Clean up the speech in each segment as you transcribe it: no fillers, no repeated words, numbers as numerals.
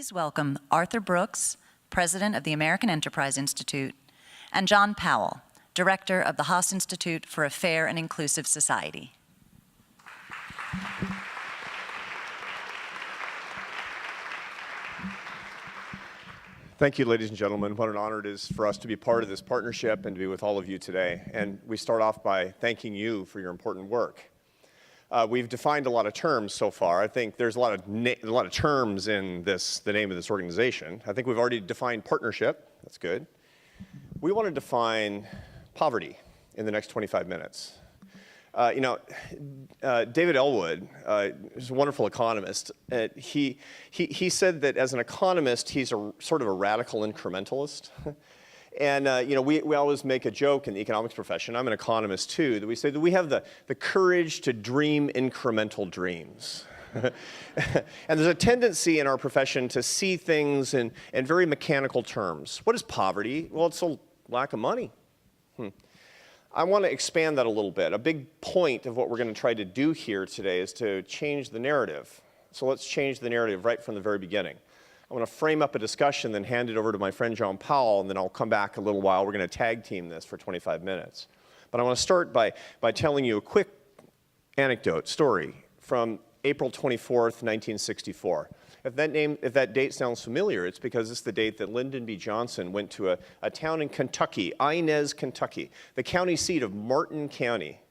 Please welcome Arthur Brooks, President of the American Enterprise Institute, and John Powell, Director of the Haas Institute for a Fair and Inclusive Society. Thank you, ladies and gentlemen. What an honor it is for us to be part of this partnership and to be with all of you today. And we start off by thanking you for your important work. We've defined a lot of terms so far. I think there's a lot of terms in the name of this organization. I think we've already defined partnership. That's good. We want to define poverty in the next 25 minutes. David Ellwood is a wonderful economist. He said that as an economist, he's sort of a radical incrementalist. And we always make a joke in the economics profession, I'm an economist too, that we say that we have the courage to dream incremental dreams. And there's a tendency in our profession to see things in very mechanical terms. What is poverty? Well, it's a lack of money. I want to expand that a little bit. A big point of what we're going to try to do here today is to change the narrative. So let's change the narrative right from the very beginning. I want to frame up a discussion, then hand it over to my friend John Powell, and then I'll come back a little while. We're going to tag team this for 25 minutes. But I want to start by telling you a quick story from April 24th, 1964. If that date sounds familiar, it's because it's the date that Lyndon B. Johnson went to a town in Kentucky, Inez, Kentucky, the county seat of Martin County.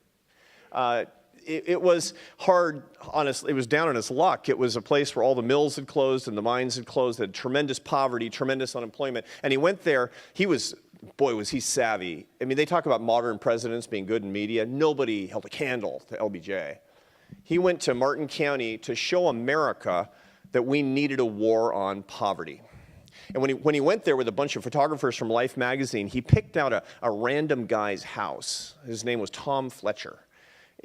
It was hard, honestly, it was down on its luck. It was a place where all the mills had closed and the mines had closed, had tremendous poverty, tremendous unemployment. And he went there, boy, was he savvy. I mean, they talk about modern presidents being good in media. Nobody held a candle to LBJ. He went to Martin County to show America that we needed a war on poverty. And when he went there with a bunch of photographers from Life magazine, he picked out a random guy's house. His name was Tom Fletcher.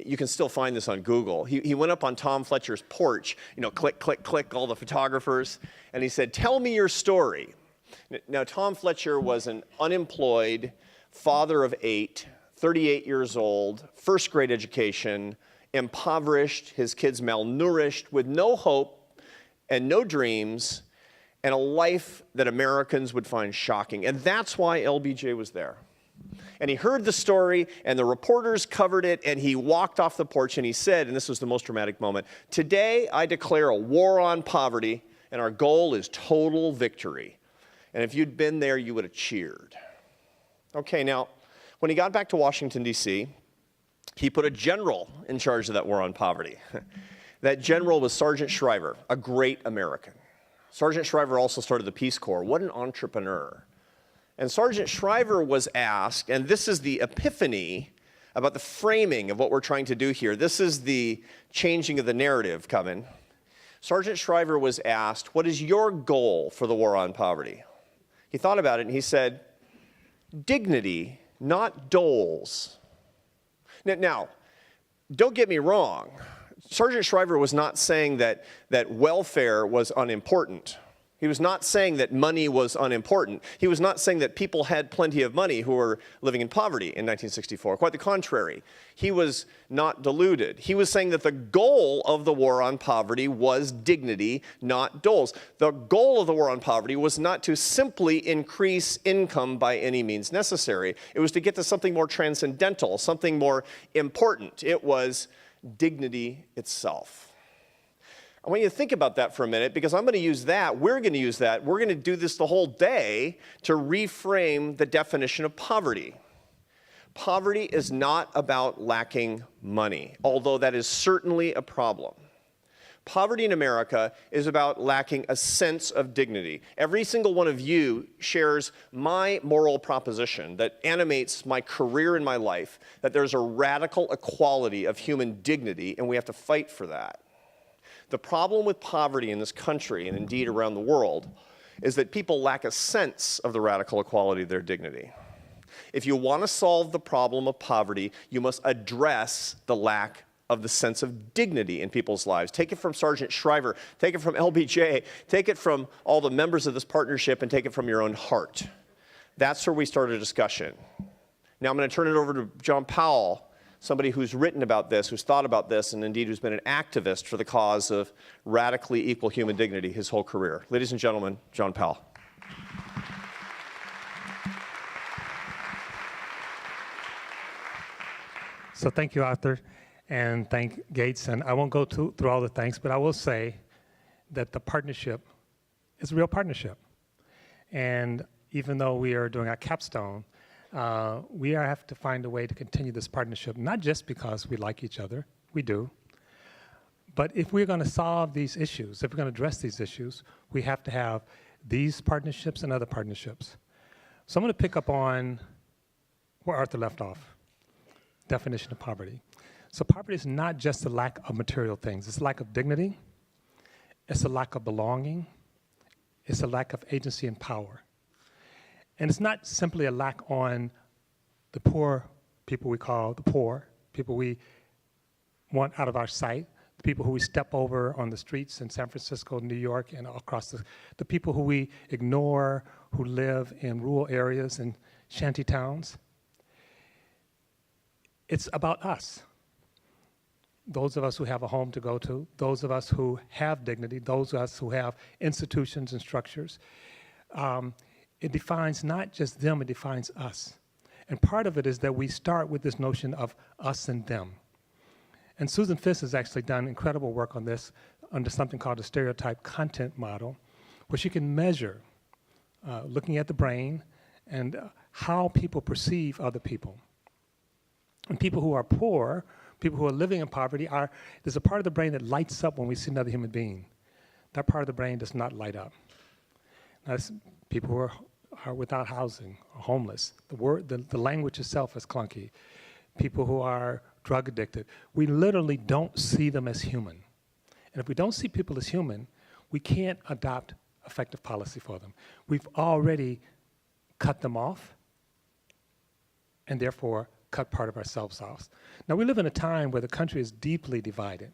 You can still find this on Google. He went up on Tom Fletcher's porch, click, click, click, all the photographers, and he said, "Tell me your story." Now, Tom Fletcher was an unemployed father of 8, 38 years old, first grade education, impoverished, his kids malnourished, with no hope and no dreams, and a life that Americans would find shocking. And that's why LBJ was there. And he heard the story, and the reporters covered it, and he walked off the porch, and he said, and this was the most dramatic moment, "Today I declare a war on poverty, and our goal is total victory." And if you'd been there, you would have cheered. Okay, now, when he got back to Washington, D.C., he put a general in charge of that war on poverty. That general was Sergeant Shriver, a great American. Sergeant Shriver also started the Peace Corps. What an entrepreneur. And Sergeant Shriver was asked, and this is the epiphany about the framing of what we're trying to do here. This is the changing of the narrative coming. Sergeant Shriver was asked, "What is your goal for the war on poverty?" He thought about it and he said, "Dignity, not doles." Now, don't get me wrong. Sergeant Shriver was not saying that welfare was unimportant. He was not saying that money was unimportant. He was not saying that people had plenty of money who were living in poverty in 1964. Quite the contrary. He was not deluded. He was saying that the goal of the war on poverty was dignity, not doles. The goal of the war on poverty was not to simply increase income by any means necessary. It was to get to something more transcendental, something more important. It was dignity itself. I want you to think about that for a minute, because I'm going to use that, we're going to use that, we're going to do this the whole day to reframe the definition of poverty. Poverty is not about lacking money, although that is certainly a problem. Poverty in America is about lacking a sense of dignity. Every single one of you shares my moral proposition that animates my career in my life, that there's a radical equality of human dignity, and we have to fight for that. The problem with poverty in this country, and indeed around the world, is that people lack a sense of the radical equality of their dignity. If you want to solve the problem of poverty, you must address the lack of the sense of dignity in people's lives. Take it from Sergeant Shriver, take it from LBJ, take it from all the members of this partnership, and take it from your own heart. That's where we start a discussion. Now I'm going to turn it over to John Powell somebody who's written about this, who's thought about this, and indeed who's been an activist for the cause of radically equal human dignity his whole career. Ladies and gentlemen, John Powell. So thank you, Arthur, and thank Gates. And I won't go through all the thanks, but I will say that the partnership is a real partnership. And even though we are doing our capstone, we have to find a way to continue this partnership, not just because we like each other, we do, but if we're going to solve these issues, if we're going to address these issues, we have to have these partnerships and other partnerships. So I'm going to pick up on where Arthur left off. Definition of poverty. So poverty is not just a lack of material things. It's a lack of dignity. It's a lack of belonging. It's a lack of agency and power. And it's not simply a lack on the poor people we call the poor, people we want out of our sight, the people who we step over on the streets in San Francisco, New York, and across the people who we ignore, who live in rural areas and shanty towns. It's about us. Those of us who have a home to go to, those of us who have dignity, those of us who have institutions and structures. It defines not just them, it defines us. And part of it is that we start with this notion of us and them. And Susan Fisk has actually done incredible work on this under something called a stereotype content model, where she can measure, looking at the brain and how people perceive other people. And people who are poor, people who are living in poverty, there's a part of the brain that lights up when we see another human being. That part of the brain does not light up. Now, people who are without housing, or homeless. The language itself is clunky. People who are drug addicted. We literally don't see them as human. And if we don't see people as human, we can't adopt effective policy for them. We've already cut them off, and therefore cut part of ourselves off. Now, we live in a time where the country is deeply divided,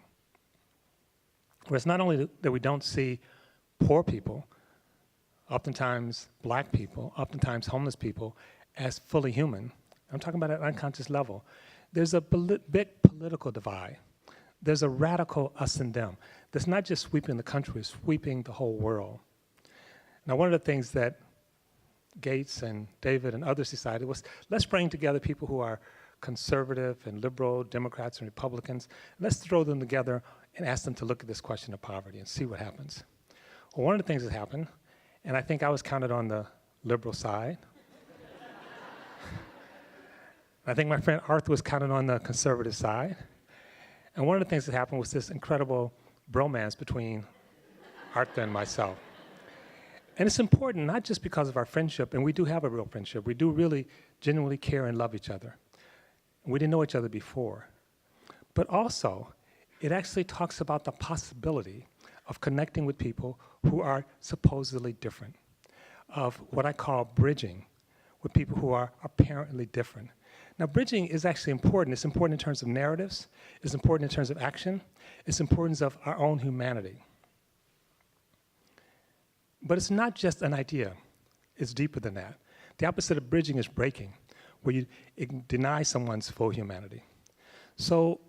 where it's not only that we don't see poor people, oftentimes black people, oftentimes homeless people, as fully human. I'm talking about at an unconscious level. There's a big political divide. There's a radical us and them that's not just sweeping the country, it's sweeping the whole world. Now, one of the things that Gates and David and others decided was, let's bring together people who are conservative and liberal, Democrats and Republicans. Let's throw them together and ask them to look at this question of poverty and see what happens. Well, one of the things that happened, and I think I was counted on the liberal side. I think my friend Arthur was counted on the conservative side. And one of the things that happened was this incredible bromance between Arthur and myself. And it's important, not just because of our friendship, and we do have a real friendship. We do really genuinely care and love each other. We didn't know each other before. But also, it actually talks about the possibility of connecting with people who are supposedly different, of what I call bridging with people who are apparently different. Now, bridging is actually important. It's important in terms of narratives. It's important in terms of action. It's important of our own humanity. But it's not just an idea. It's deeper than that. The opposite of bridging is breaking, where you deny someone's full humanity. So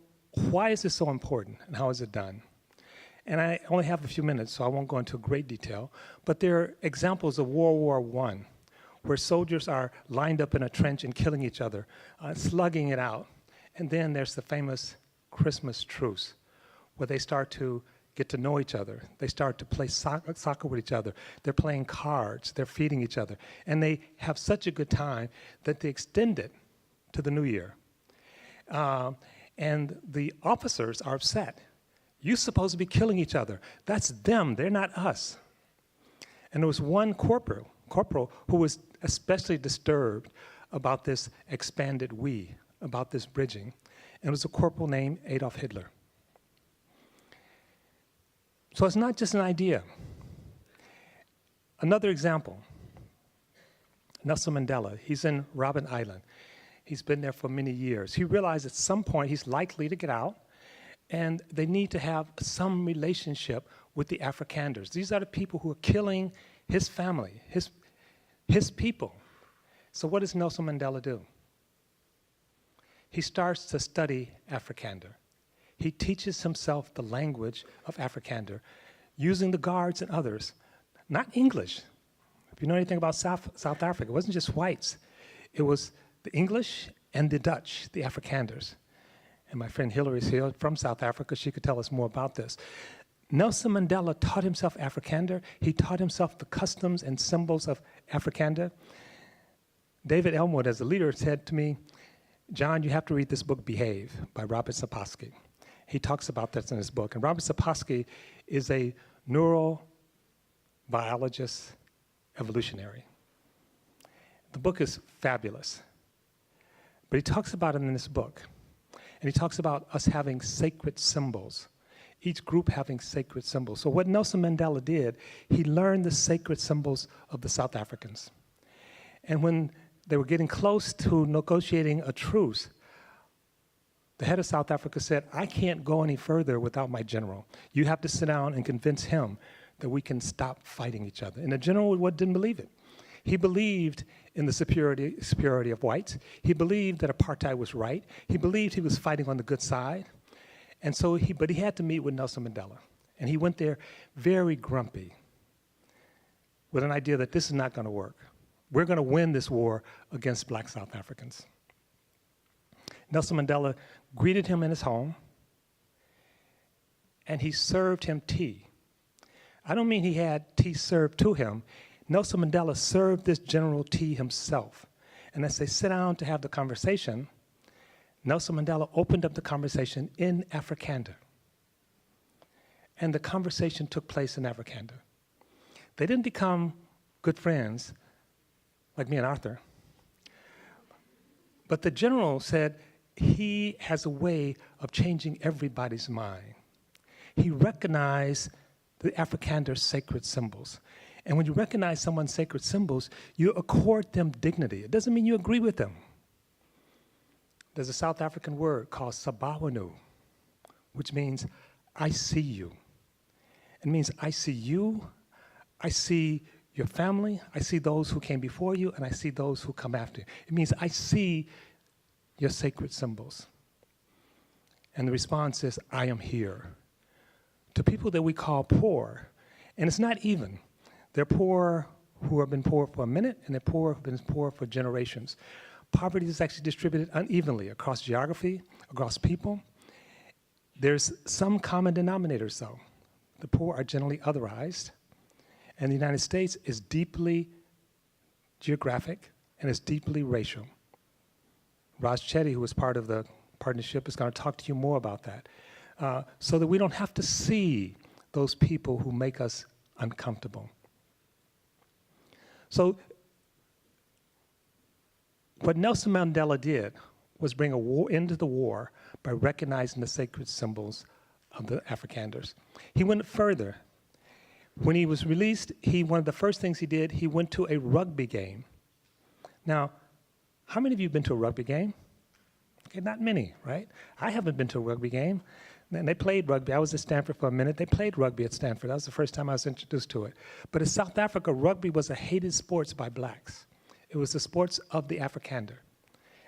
why is this so important, and how is it done? And I only have a few minutes, so I won't go into great detail, but there are examples of World War I, where soldiers are lined up in a trench and killing each other, slugging it out. And then there's the famous Christmas truce, where they start to get to know each other. They start to play soccer with each other. They're playing cards. They're feeding each other. And they have such a good time that they extend it to the new year. And the officers are upset. You're supposed to be killing each other. That's them. They're not us. And there was one corporal who was especially disturbed about this expanded we, about this bridging. And it was a corporal named Adolf Hitler. So it's not just an idea. Another example, Nelson Mandela. He's in Robben Island. He's been there for many years. He realized at some point he's likely to get out, and they need to have some relationship with the Afrikaners. These are the people who are killing his family, his people. So what does Nelson Mandela do? he starts to study Afrikaner. He teaches himself the language of Afrikaner, using the guards and others, not English. If you know anything about South Africa, it wasn't just whites. It was the English and the Dutch, the Afrikaners. And my friend Hillary is here from South Africa. She could tell us more about this. Nelson Mandela taught himself Afrikaner. He taught himself the customs and symbols of Afrikaner. David Elmwood, as a leader, said to me, John, you have to read this book, Behave, by Robert Sapolsky. He talks about this in his book. And Robert Sapolsky is a neurobiologist, evolutionary. The book is fabulous. But he talks about it in this book. And he talks about us having sacred symbols, each group having sacred symbols. So what Nelson Mandela did, he learned the sacred symbols of the South Africans. And when they were getting close to negotiating a truce, the head of South Africa said, I can't go any further without my general. You have to sit down and convince him that we can stop fighting each other. And the general didn't believe it. He believed in the superiority of whites. He believed that apartheid was right. He believed he was fighting on the good side. And so but he had to meet with Nelson Mandela. And he went there very grumpy with an idea that this is not going to work. We're going to win this war against black South Africans. Nelson Mandela greeted him in his home, and he served him tea. I don't mean he had tea served to him. Nelson Mandela served this general tea himself. And as they sit down to have the conversation, Nelson Mandela opened up the conversation in Afrikaner. And the conversation took place in Afrikaner. They didn't become good friends like me and Arthur. But the general said he has a way of changing everybody's mind. He recognized the Afrikaner sacred symbols. And when you recognize someone's sacred symbols, you accord them dignity. It doesn't mean you agree with them. There's a South African word called sabawanu, which means I see you. It means I see you, I see your family, I see those who came before you, and I see those who come after you. It means I see your sacred symbols. And the response is, I am here. To people that we call poor, and it's not even. They're poor who have been poor for a minute, and they're poor who have been poor for generations. Poverty is actually distributed unevenly across geography, across people. There's some common denominators, though. The poor are generally otherized, and the United States is deeply geographic and is deeply racial. Raj Chetty, who was part of the partnership, is going to talk to you more about that, so that we don't have to see those people who make us uncomfortable. So what Nelson Mandela did was bring a war into the war by recognizing the sacred symbols of the Afrikaners. He went further. When he was released, one of the first things he did, he went to a rugby game. Now, how many of you have been to a rugby game? Okay, not many, right? I haven't been to a rugby game. And they played rugby. I was at Stanford for a minute. They played rugby at Stanford. That was the first time I was introduced to it. But in South Africa, rugby was a hated sport by blacks. It was the sports of the Afrikaner.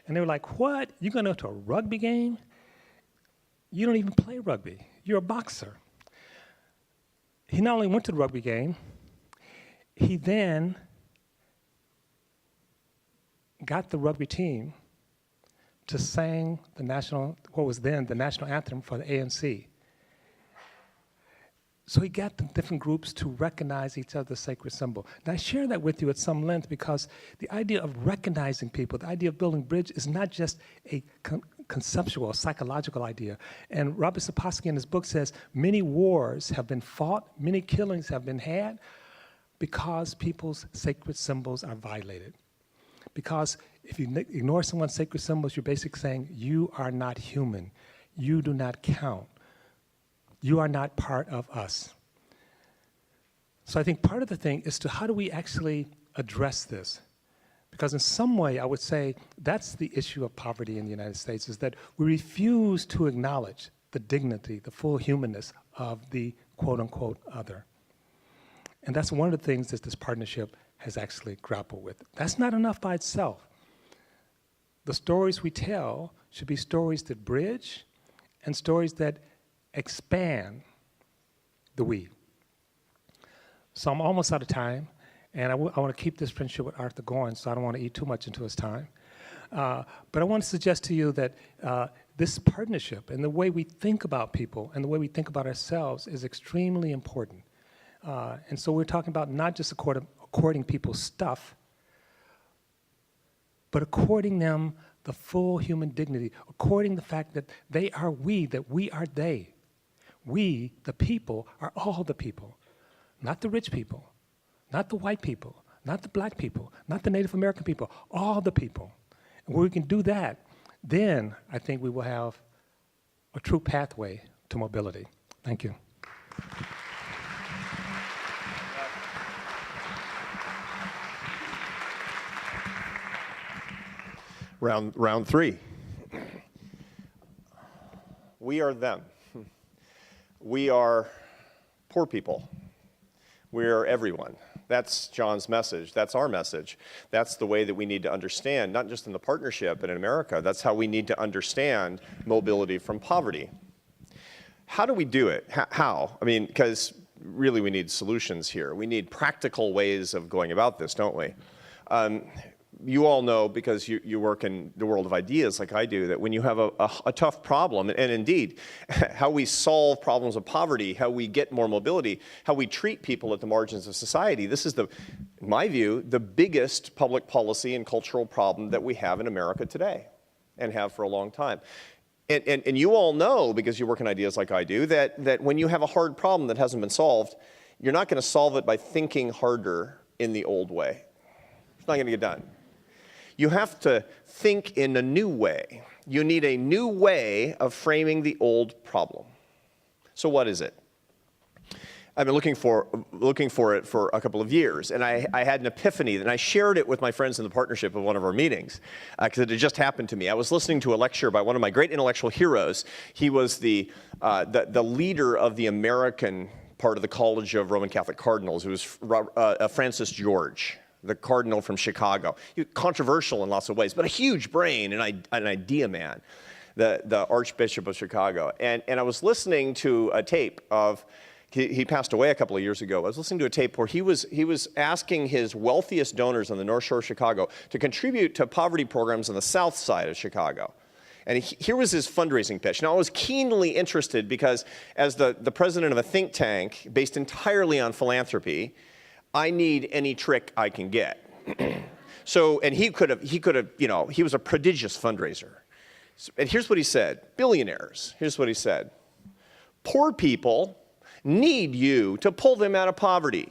And they were like, what? You're going to go to a rugby game? You don't even play rugby. You're a boxer. He not only went to the rugby game, he then got the rugby team to sing what was then the national anthem for the ANC. So he got the different groups to recognize each other's sacred symbol. Now I share that with you at some length because the idea of recognizing people, the idea of building bridge is not just a conceptual, psychological idea. And Robert Sapolsky in his book says many wars have been fought, many killings have been had because people's sacred symbols are violated. Because if you ignore someone's sacred symbols, you're basically saying, you are not human. You do not count. You are not part of us. So I think part of the thing is to how do we actually address this? Because in some way, I would say that's the issue of poverty in the United States, is that we refuse to acknowledge the dignity, the full humanness of the quote-unquote other. And that's one of the things that this partnership has actually grappled with. That's not enough by itself. The stories we tell should be stories that bridge and stories that expand the we. So I'm almost out of time, and I want to keep this friendship with Arthur going, so I don't want to eat too much into his time. But I want to suggest to you that this partnership and the way we think about people and the way we think about ourselves is extremely important. And so we're talking about not just according people's stuff, but according them the full human dignity, according the fact that they are we, that we are they. We, the people, are all the people, not the rich people, not the white people, not the black people, not the Native American people, all the people. And when we can do that, then I think we will have a true pathway to mobility. Thank you. Round three. We are them. We are poor people. We are everyone. That's John's message. That's our message. That's the way that we need to understand, not just in the partnership, but in America. That's how we need to understand mobility from poverty. How do we do it? How? I mean, because really we need solutions here. We need practical ways of going about this, don't we? You all know, because you work in the world of ideas like I do, that when you have a tough problem, and indeed, how we solve problems of poverty, how we get more mobility, how we treat people at the margins of society, this is, in my view, the biggest public policy and cultural problem that we have in America today, and have for a long time. And you all know, because you work in ideas like I do, that when you have a hard problem that hasn't been solved, you're not going to solve it by thinking harder in the old way. It's not going to get done. You have to think in a new way. You need a new way of framing the old problem. So what is it? I've been looking for it for a couple of years, and I had an epiphany, and I shared it with my friends in the partnership of one of our meetings, because it had just happened to me. I was listening to a lecture by one of my great intellectual heroes. He was the leader of the American part of the College of Roman Catholic Cardinals. It was Francis George, the cardinal from Chicago. He was controversial in lots of ways, but a huge brain and an idea man, the Archbishop of Chicago. And I was listening to a tape of, he passed away a couple of years ago. I was listening to a tape where he was asking his wealthiest donors on the North Shore of Chicago to contribute to poverty programs on the south side of Chicago. And here was his fundraising pitch. Now, I was keenly interested because as the president of a think tank based entirely on philanthropy, I need any trick I can get. So, and he could have, you know, he was a prodigious fundraiser. And here's what he said, billionaires, here's what he said. Poor people need you to pull them out of poverty.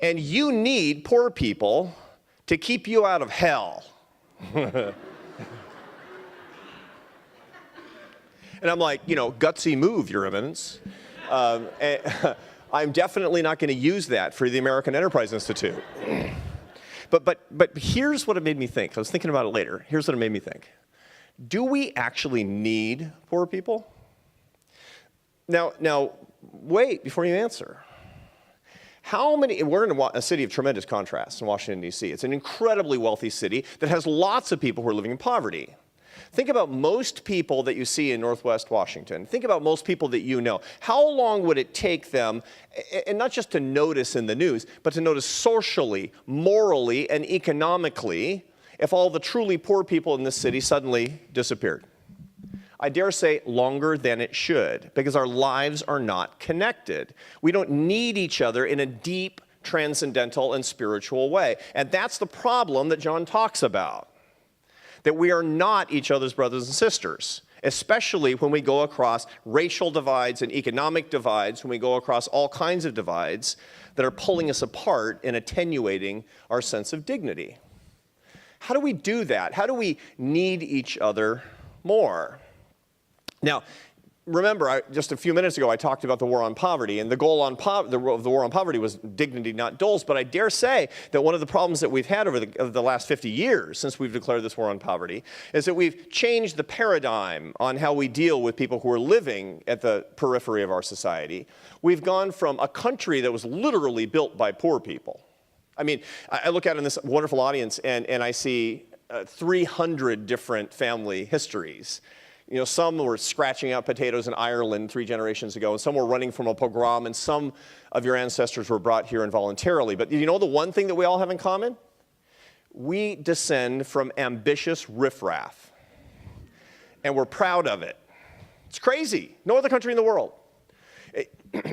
And you need poor people to keep you out of hell. And I'm like, you know, gutsy move, Your Eminence. I'm definitely not going to use that for the American Enterprise Institute. But here's what it made me think. I was thinking about it later. Here's what it made me think. Do we actually need poor people? Now, wait before you answer. How many, we're in a city of tremendous contrast in Washington, D.C. It's an incredibly wealthy city that has lots of people who are living in poverty. Think about most people that you see in Northwest Washington. Think about most people that you know. How long would it take them, and not just to notice in the news, but to notice socially, morally, and economically, if all the truly poor people in this city suddenly disappeared? I dare say longer than it should, because our lives are not connected. We don't need each other in a deep, transcendental, and spiritual way. And that's the problem that John talks about. That we are not each other's brothers and sisters, especially when we go across racial divides and economic divides, when we go across all kinds of divides that are pulling us apart and attenuating our sense of dignity. How do we do that? How do we need each other more? Now, remember, just a few minutes ago, I talked about the war on poverty, and the goal of the war on poverty was dignity, not doles. But I dare say that one of the problems that we've had over the last 50 years, since we've declared this war on poverty, is that we've changed the paradigm on how we deal with people who are living at the periphery of our society. We've gone from a country that was literally built by poor people. I mean, I look out in this wonderful audience, and I see 300 different family histories. You know, some were scratching out potatoes in Ireland 3 generations ago, and some were running from a pogrom, and some of your ancestors were brought here involuntarily. But you know the one thing that we all have in common? We descend from ambitious riffraff, and we're proud of it. It's crazy. No other country in the world.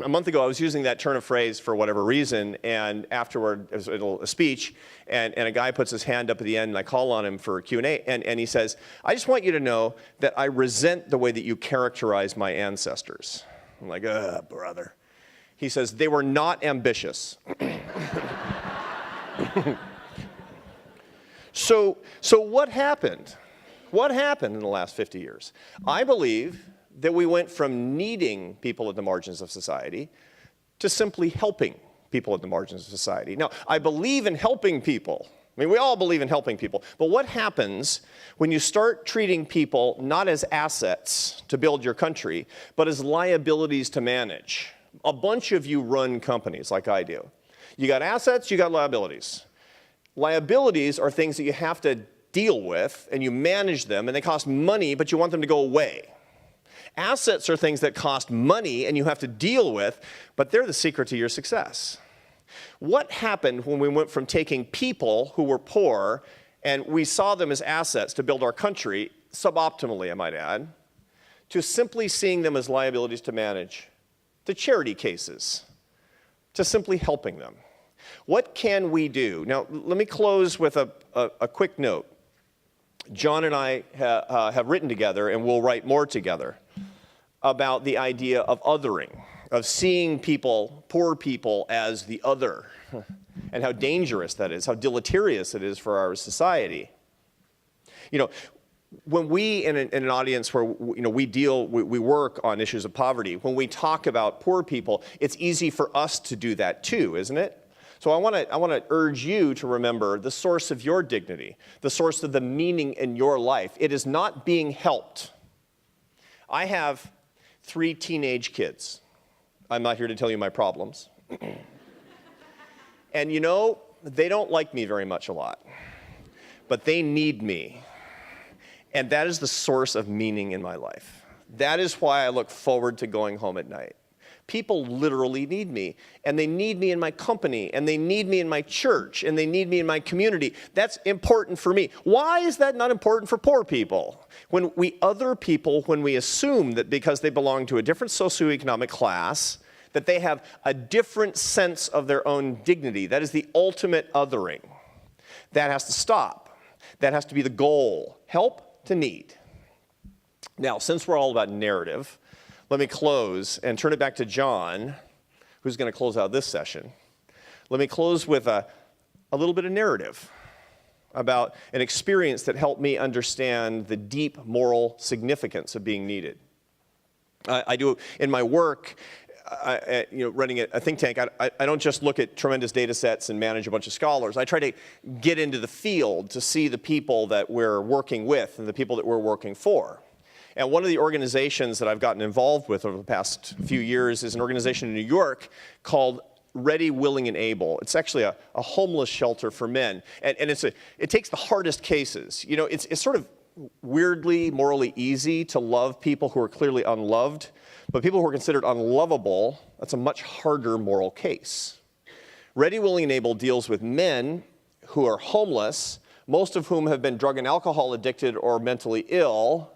A month ago, I was using that turn of phrase for whatever reason, and afterward, it was a speech, and a guy puts his hand up at the end, and I call on him for Q&A, and he says, I just want you to know that I resent the way that you characterize my ancestors. I'm like, brother. He says, they were not ambitious. So what happened? What happened in the last 50 years? I believe that we went from needing people at the margins of society to simply helping people at the margins of society. Now, I believe in helping people. I mean, we all believe in helping people. But what happens when you start treating people not as assets to build your country, but as liabilities to manage? A bunch of you run companies like I do. You got assets, you got liabilities. Liabilities are things that you have to deal with, and you manage them, and they cost money, but you want them to go away. Assets are things that cost money and you have to deal with, but they're the secret to your success. What happened when we went from taking people who were poor and we saw them as assets to build our country, suboptimally, I might add, to simply seeing them as liabilities to manage, to charity cases, to simply helping them? What can we do? Now, let me close with a quick note. John and I have written together, and we'll write more together, about the idea of othering, of seeing people, poor people, as the other, and how dangerous that is, how deleterious it is for our society. You know, when we, in an audience where we work on issues of poverty, when we talk about poor people, it's easy for us to do that too, isn't it? So I want to urge you to remember the source of your dignity, the source of the meaning in your life. It is not being helped. I have 3 teenage kids. I'm not here to tell you my problems. And you know, they don't like me very much a lot, but they need me. And that is the source of meaning in my life. That is why I look forward to going home at night. People literally need me, and they need me in my company, and they need me in my church, and they need me in my community. That's important for me. Why is that not important for poor people? When we other people, when we assume that because they belong to a different socioeconomic class, that they have a different sense of their own dignity, that is the ultimate othering. That has to stop. That has to be the goal. Help to need. Now, since we're all about narrative, let me close and turn it back to John, who's going to close out this session. Let me close with a little bit of narrative about an experience that helped me understand the deep moral significance of being needed. I do, in my work, running a think tank, I don't just look at tremendous data sets and manage a bunch of scholars. I try to get into the field to see the people that we're working with and the people that we're working for. And one of the organizations that I've gotten involved with over the past few years is an organization in New York called Ready, Willing, and Able. It's actually a homeless shelter for men. And it takes the hardest cases. You know, it's sort of weirdly, morally easy to love people who are clearly unloved, but people who are considered unlovable, that's a much harder moral case. Ready, Willing, and Able deals with men who are homeless, most of whom have been drug and alcohol addicted or mentally ill,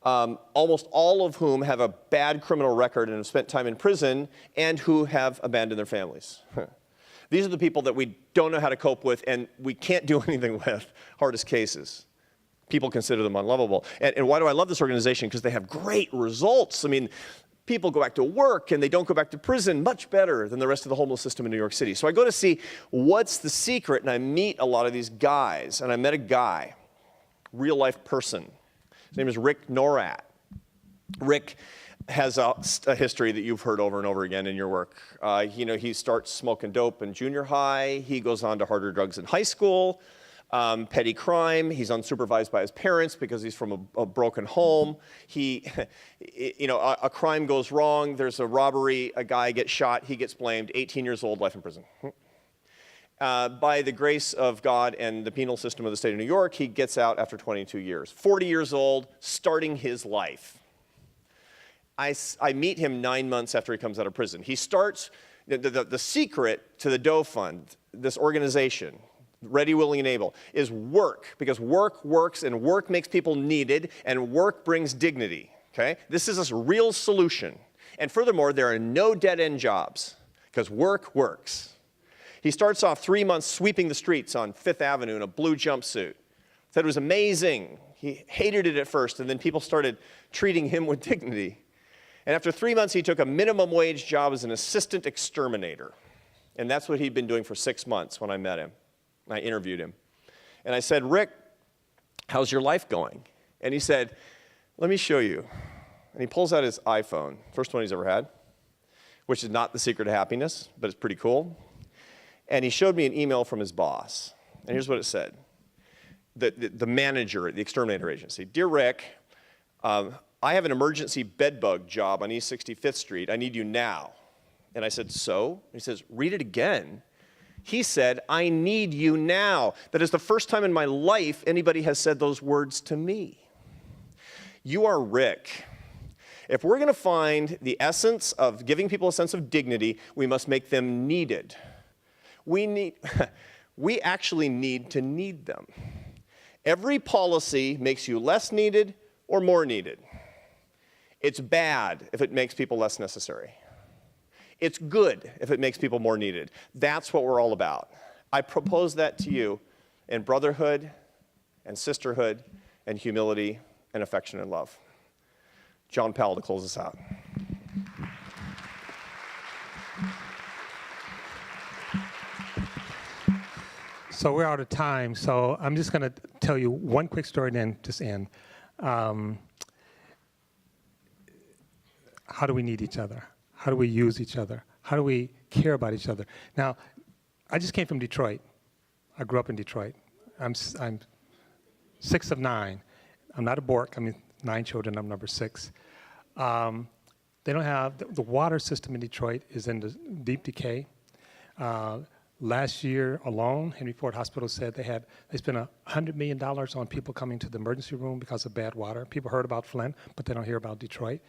almost all of whom have a bad criminal record and have spent time in prison, and who have abandoned their families. These are the people that we don't know how to cope with and we can't do anything with, hardest cases. People consider them unlovable. And why do I love this organization? Because they have great results. I mean, people go back to work and they don't go back to prison much better than the rest of the homeless system in New York City. So I go to see what's the secret, and I meet a lot of these guys. And I met a guy, real life person. His name is Rick Norat. Rick has a history that you've heard over and over again in your work. He starts smoking dope in junior high. He goes on to harder drugs in high school. Petty crime. He's unsupervised by his parents because he's from a broken home. A crime goes wrong. There's a robbery. A guy gets shot. He gets blamed. 18 years old, life in prison. By the grace of God and the penal system of the state of New York, he gets out after 22 years. 40 years old, starting his life. I meet him 9 months after he comes out of prison. He starts, the secret to the Doe Fund, this organization, Ready, Willing, and Able, is work, because work works, and work makes people needed, and work brings dignity, okay? This is a real solution. And furthermore, there are no dead-end jobs, because work works. He starts off 3 months sweeping the streets on Fifth Avenue in a blue jumpsuit. Said it was amazing. He hated it at first, and then people started treating him with dignity. And after 3 months, he took a minimum wage job as an assistant exterminator. And that's what he'd been doing for 6 months when I met him. I interviewed him. And I said, Rick, how's your life going? And he said, let me show you. And he pulls out his iPhone, first one he's ever had, which is not the secret of happiness, but it's pretty cool. And he showed me an email from his boss. And here's what it said. The manager at the exterminator agency. Dear Rick, I have an emergency bedbug job on East 65th Street. I need you now. And I said, so? He says, read it again. He said, I need you now. That is the first time in my life anybody has said those words to me. You are Rick. If we're going to find the essence of giving people a sense of dignity, we must make them needed. We actually need to need them. Every policy makes you less needed or more needed. It's bad if it makes people less necessary. It's good if it makes people more needed. That's what we're all about. I propose that to you in brotherhood and sisterhood and humility and affection and love. John Powell to close us out. So we're out of time, so I'm just going to tell you one quick story and then just end. How do we need each other? How do we use each other? How do we care about each other? Now, I just came from Detroit. I grew up in Detroit. I'm 6 of 9. I'm not a Bork. I mean, 9 children. I'm number 6. They don't have, the water system in Detroit is in deep decay. Last year alone, Henry Ford Hospital said they spent $100 million on people coming to the emergency room because of bad water. People heard about Flint, but they don't hear about Detroit.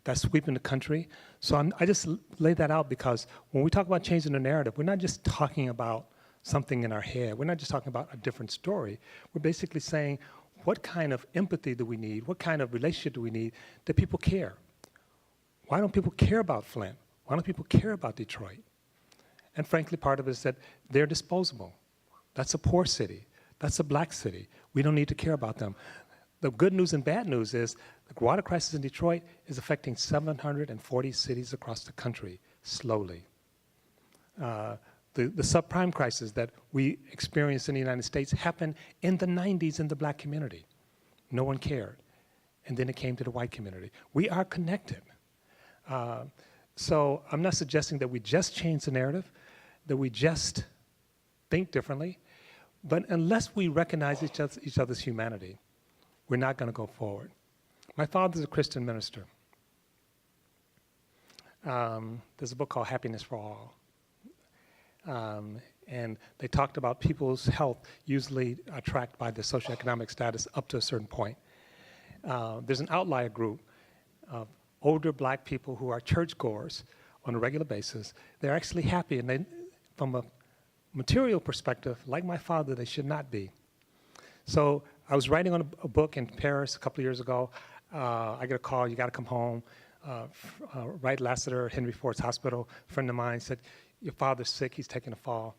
That's sweeping the country. So I just laid that out because when we talk about changing the narrative, we're not just talking about something in our head. We're not just talking about a different story. We're basically saying, what kind of empathy do we need? What kind of relationship do we need that people care? Why don't people care about Flint? Why don't people care about Detroit? And frankly, part of it is that they're disposable. That's a poor city. That's a black city. We don't need to care about them. The good news and bad news is the water crisis in Detroit is affecting 740 cities across the country slowly. The subprime crisis that we experienced in the United States happened in the 90s in the black community. No one cared. And then it came to the white community. We are connected. So I'm not suggesting that we just change the narrative, that we just think differently, but unless we recognize each other's humanity, we're not going to go forward. My father's a Christian minister. There's a book called Happiness for All. And they talked about people's health usually are tracked by their socioeconomic status up to a certain point. There's an outlier group of older black people who are churchgoers on a regular basis. They're actually happy, and they, from a material perspective, like my father, they should not be. So I was writing on a book in Paris a couple of years ago. I get a call, you got to come home. Wright Lassiter, Henry Ford's hospital, a friend of mine said, your father's sick, he's taking a fall.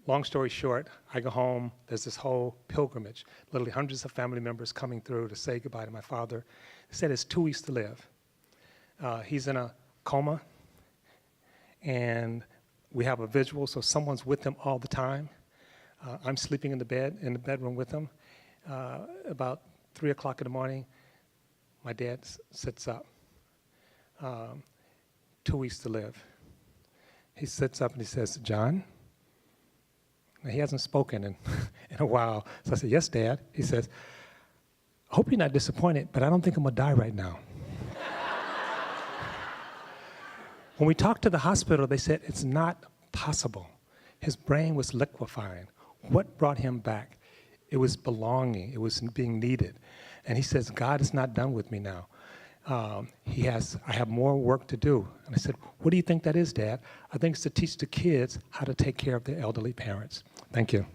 Long story short, I go home, there's this whole pilgrimage, literally hundreds of family members coming through to say goodbye to my father. They said it's 2 weeks to live. He's in a coma, and we have a visual, so someone's with him all the time. I'm sleeping in the bedroom with him. About 3 o'clock in the morning, my dad sits up. 2 weeks to live. He sits up and he says, John? Now, he hasn't spoken in a while. So I said, yes, Dad. He says, I hope you're not disappointed, but I don't think I'm going to die right now. When we talked to the hospital, they said, it's not possible. His brain was liquefying. What brought him back? It was belonging. It was being needed. And he says, God is not done with me now. I have more work to do. And I said, what do you think that is, Dad? I think it's to teach the kids how to take care of their elderly parents. Thank you.